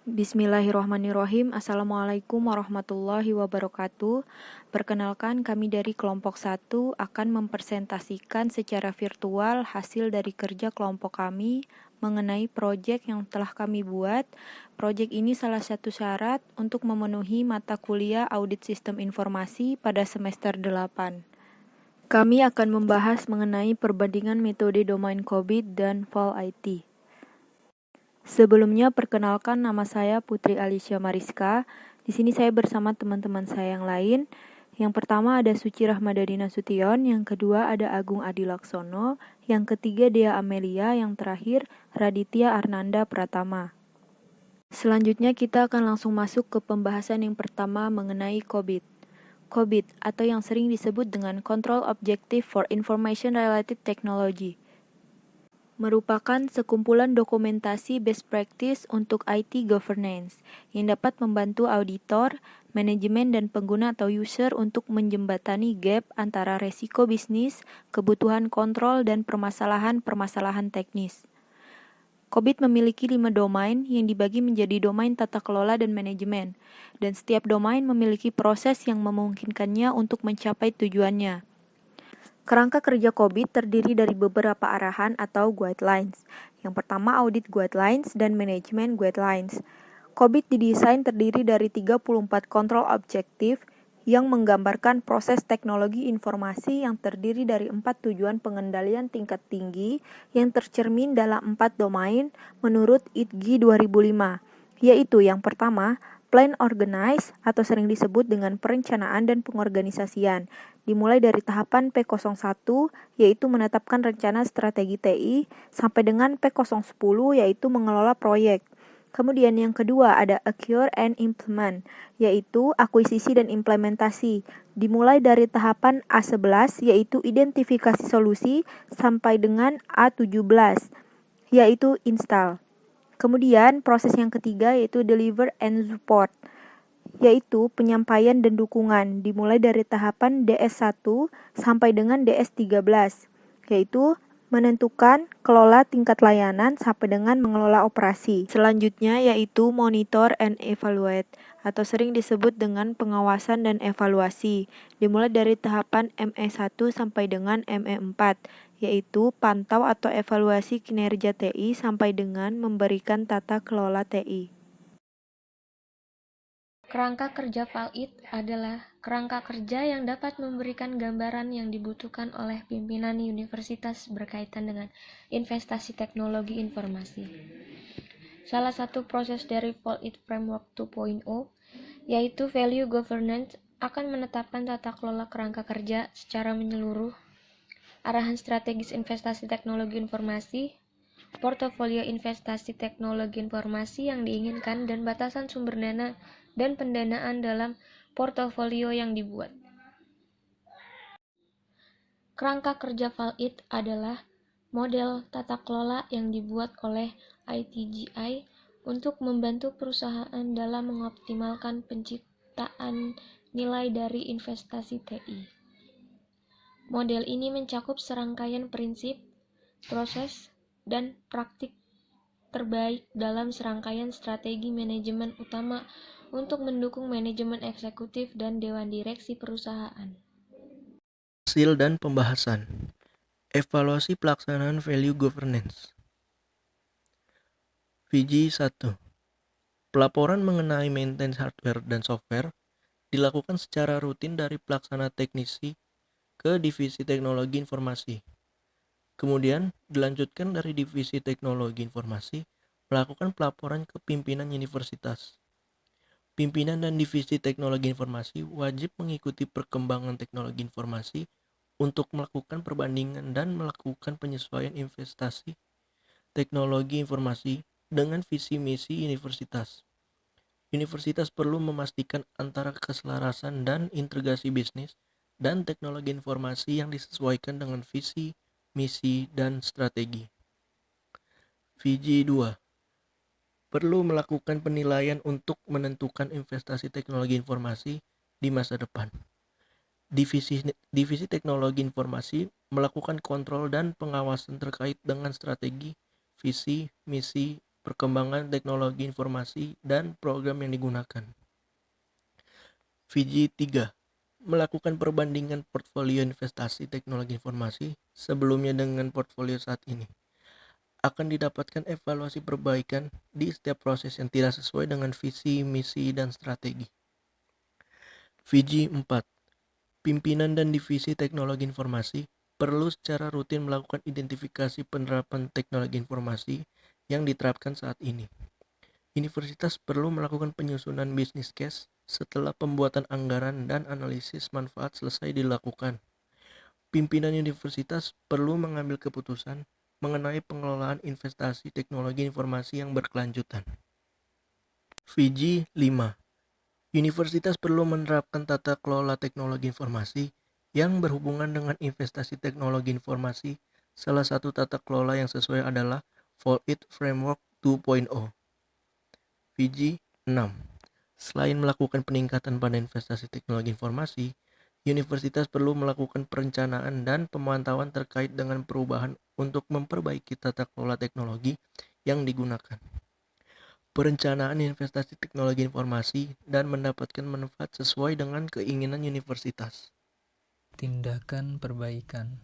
Bismillahirrahmanirrahim. Assalamualaikum warahmatullahi wabarakatuh. Perkenalkan, kami dari kelompok 1 akan mempresentasikan secara virtual hasil dari kerja kelompok kami mengenai proyek yang telah kami buat. Proyek ini salah satu syarat untuk memenuhi mata kuliah Audit Sistem Informasi pada semester 8. Kami akan membahas mengenai perbandingan metode domain COVID dan Fall IT. Sebelumnya, perkenalkan, nama saya Putri Alicia Mariska. Di sini saya bersama teman-teman saya yang lain. Yang pertama ada Suci Rahmadani Nasution, yang kedua ada Agung Adi Laksono, yang ketiga Dea Amelia, yang terakhir Raditya Arnanda Pratama. Selanjutnya kita akan langsung masuk ke pembahasan yang pertama mengenai COVID. COVID atau yang sering disebut dengan Control Objective for Information Related Technology merupakan sekumpulan dokumentasi best practice untuk IT governance yang dapat membantu auditor, manajemen, dan pengguna atau user untuk menjembatani gap antara resiko bisnis, kebutuhan kontrol, dan permasalahan-permasalahan teknis. COVID memiliki 5 domain yang dibagi menjadi domain tata kelola dan manajemen, dan setiap domain memiliki proses yang memungkinkannya untuk mencapai tujuannya. Kerangka kerja COVID terdiri dari beberapa arahan atau guidelines. Yang pertama audit guidelines dan manajemen guidelines. COVID didesain terdiri dari 34 kontrol objektif yang menggambarkan proses teknologi informasi yang terdiri dari 4 tujuan pengendalian tingkat tinggi yang tercermin dalam 4 domain menurut ITGI 2005, yaitu yang pertama, plan organize atau sering disebut dengan perencanaan dan pengorganisasian, dimulai dari tahapan P01 yaitu menetapkan rencana strategi TI sampai dengan P010 yaitu mengelola proyek. Kemudian yang kedua ada acquire and implement, yaitu akuisisi dan implementasi, dimulai dari tahapan A11 yaitu identifikasi solusi sampai dengan A17 yaitu install. Kemudian proses yang ketiga yaitu deliver and support, yaitu penyampaian dan dukungan, dimulai dari tahapan DS1 sampai dengan DS13, yaitu menentukan, kelola tingkat layanan sampai dengan mengelola operasi. Selanjutnya yaitu monitor and evaluate, atau sering disebut dengan pengawasan dan evaluasi, dimulai dari tahapan ME1 sampai dengan ME4, yaitu pantau atau evaluasi kinerja TI sampai dengan memberikan tata kelola TI. Kerangka kerja VALID adalah kerangka kerja yang dapat memberikan gambaran yang dibutuhkan oleh pimpinan universitas berkaitan dengan investasi teknologi informasi. Salah satu proses dari VALID Framework 2.0, yaitu Value Governance, akan menetapkan tata kelola kerangka kerja secara menyeluruh, arahan strategis investasi teknologi informasi, portofolio investasi teknologi informasi yang diinginkan, dan batasan sumber dana dan pendanaan dalam portofolio yang dibuat. Kerangka kerja VALID adalah model tata kelola yang dibuat oleh ITGI untuk membantu perusahaan dalam mengoptimalkan penciptaan nilai dari investasi TI. Model ini mencakup serangkaian prinsip, proses, dan praktik terbaik dalam serangkaian strategi manajemen utama untuk mendukung manajemen eksekutif dan dewan direksi perusahaan. Hasil dan pembahasan. Evaluasi pelaksanaan value governance. VG 1. Pelaporan mengenai maintenance hardware dan software dilakukan secara rutin dari pelaksana teknisi ke divisi teknologi informasi. Kemudian dilanjutkan dari divisi teknologi informasi melakukan pelaporan ke pimpinan universitas. Pimpinan dan divisi teknologi informasi wajib mengikuti perkembangan teknologi informasi untuk melakukan perbandingan dan melakukan penyesuaian investasi teknologi informasi dengan visi misi universitas. Universitas perlu memastikan antara keselarasan dan integrasi bisnis dan teknologi informasi yang disesuaikan dengan visi, misi, dan strategi. VG 2. Perlu melakukan penilaian untuk menentukan investasi teknologi informasi di masa depan. Divisi teknologi informasi melakukan kontrol dan pengawasan terkait dengan strategi, visi, misi, perkembangan teknologi informasi, dan program yang digunakan. Viji 3. Melakukan perbandingan portfolio investasi teknologi informasi sebelumnya dengan portfolio saat ini. Akan didapatkan evaluasi perbaikan di setiap proses yang tidak sesuai dengan visi, misi, dan strategi. Viji 4. Pimpinan dan divisi teknologi informasi perlu secara rutin melakukan identifikasi penerapan teknologi informasi yang diterapkan saat ini. Universitas perlu melakukan penyusunan business case setelah pembuatan anggaran dan analisis manfaat selesai dilakukan. Pimpinan universitas perlu mengambil keputusan mengenai pengelolaan investasi teknologi informasi yang berkelanjutan. Viji 5. Universitas perlu menerapkan tata kelola teknologi informasi yang berhubungan dengan investasi teknologi informasi. Salah satu tata kelola yang sesuai adalah Fall-It Framework 2.0. Viji 6. Selain melakukan peningkatan pada investasi teknologi informasi, universitas perlu melakukan perencanaan dan pemantauan terkait dengan perubahan untuk memperbaiki tata kelola teknologi yang digunakan. Perencanaan investasi teknologi informasi dan mendapatkan manfaat sesuai dengan keinginan universitas. Tindakan perbaikan.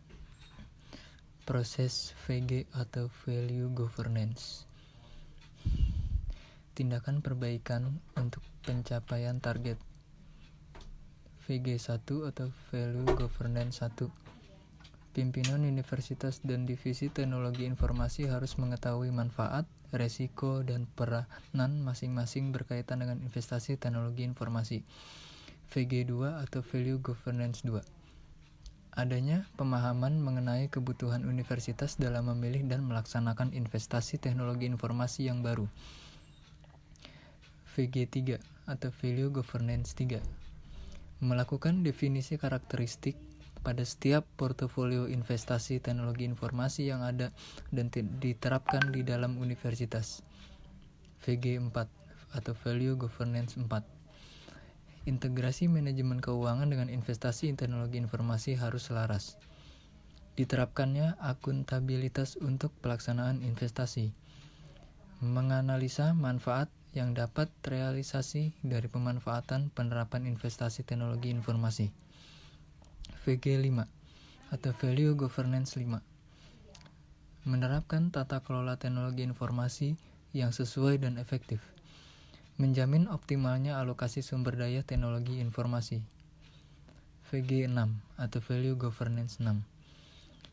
Proses VG atau Value Governance. Tindakan perbaikan untuk pencapaian target. VG1 atau Value Governance 1. Pimpinan universitas dan divisi teknologi informasi harus mengetahui manfaat, resiko, dan peranan masing-masing berkaitan dengan investasi teknologi informasi. VG2 atau Value Governance 2. Adanya pemahaman mengenai kebutuhan universitas dalam memilih dan melaksanakan investasi teknologi informasi yang baru. VG3 atau Value Governance 3. Melakukan definisi karakteristik pada setiap portofolio investasi teknologi informasi yang ada dan diterapkan di dalam universitas. VG4 atau Value Governance 4. Integrasi manajemen keuangan dengan investasi teknologi informasi harus selaras. Diterapkannya akuntabilitas untuk pelaksanaan investasi. Menganalisa manfaat yang dapat terrealisasi dari pemanfaatan penerapan investasi teknologi informasi. VG5 atau Value Governance 5. Menerapkan tata kelola teknologi informasi yang sesuai dan efektif. Menjamin optimalnya alokasi sumber daya teknologi informasi. VG6 atau Value Governance 6.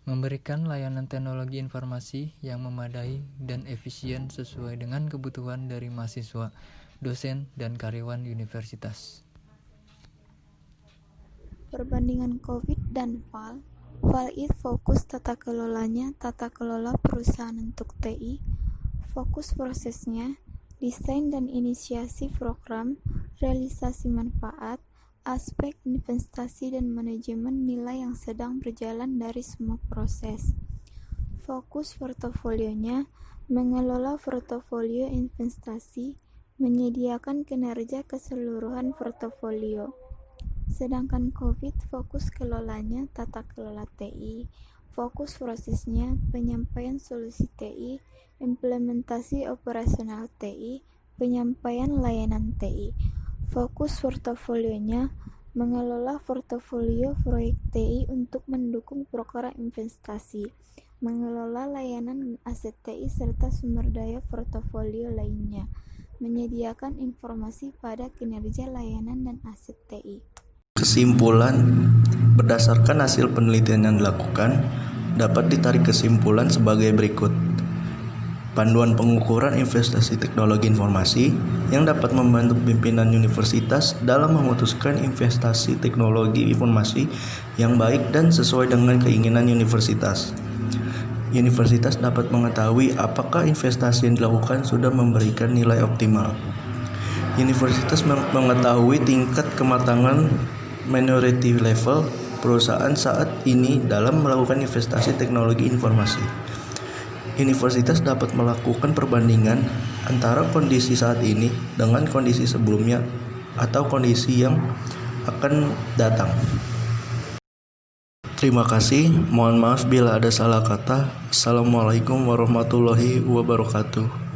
Memberikan layanan teknologi informasi yang memadai dan efisien sesuai dengan kebutuhan dari mahasiswa, dosen, dan karyawan universitas. Perbandingan COVID dan FAL. Fall-It fokus tata kelolanya, tata kelola perusahaan untuk TI, fokus prosesnya, desain dan inisiasi program, realisasi manfaat, aspek investasi dan manajemen nilai yang sedang berjalan dari semua proses. Fokus portofolionya, mengelola portofolio investasi, menyediakan kinerja keseluruhan portofolio. Sedangkan COVID fokus kelolanya, tata kelola TI, fokus prosesnya, penyampaian solusi TI, implementasi operasional TI, penyampaian layanan TI. Fokus portofolionya, mengelola portofolio proyek TI untuk mendukung program investasi, mengelola layanan aset TI serta sumber daya portofolio lainnya, menyediakan informasi pada kinerja layanan dan aset TI. Kesimpulan, berdasarkan hasil penelitian yang dilakukan, dapat ditarik kesimpulan sebagai berikut. Panduan pengukuran investasi teknologi informasi yang dapat membantu pimpinan universitas dalam memutuskan investasi teknologi informasi yang baik dan sesuai dengan keinginan universitas. Universitas dapat mengetahui apakah investasi yang dilakukan sudah memberikan nilai optimal. Universitas mengetahui tingkat kematangan minority level perusahaan saat ini dalam melakukan investasi teknologi informasi. Universitas dapat melakukan perbandingan antara kondisi saat ini dengan kondisi sebelumnya atau kondisi yang akan datang. Terima kasih, mohon maaf bila ada salah kata. Assalamualaikum warahmatullahi wabarakatuh.